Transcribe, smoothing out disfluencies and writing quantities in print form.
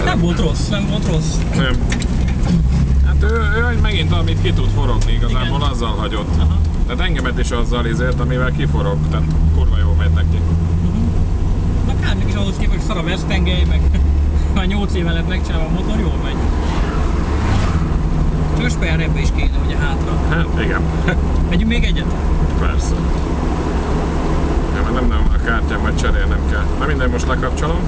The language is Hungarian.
Nem volt rossz, nem volt rossz. Nem. Hát ő megint amit ki tud forogni, igazából igen. Azzal hagyott. Aha. Tehát engemet is azzal izért, amivel kiforog, tehát kurva jól megy neki. Akármik is ahhoz képest, hogy szar a vesztengely, meg már 8 éve lett megcsinálva a motor, jól megy. Csak a spare ebbe is kéne, ugye hátra. Hát igen. Megyünk még egyet? Persze. Ja, mert nem a kártyám, majd cserélnem kell. Na minden, most lekapcsolom.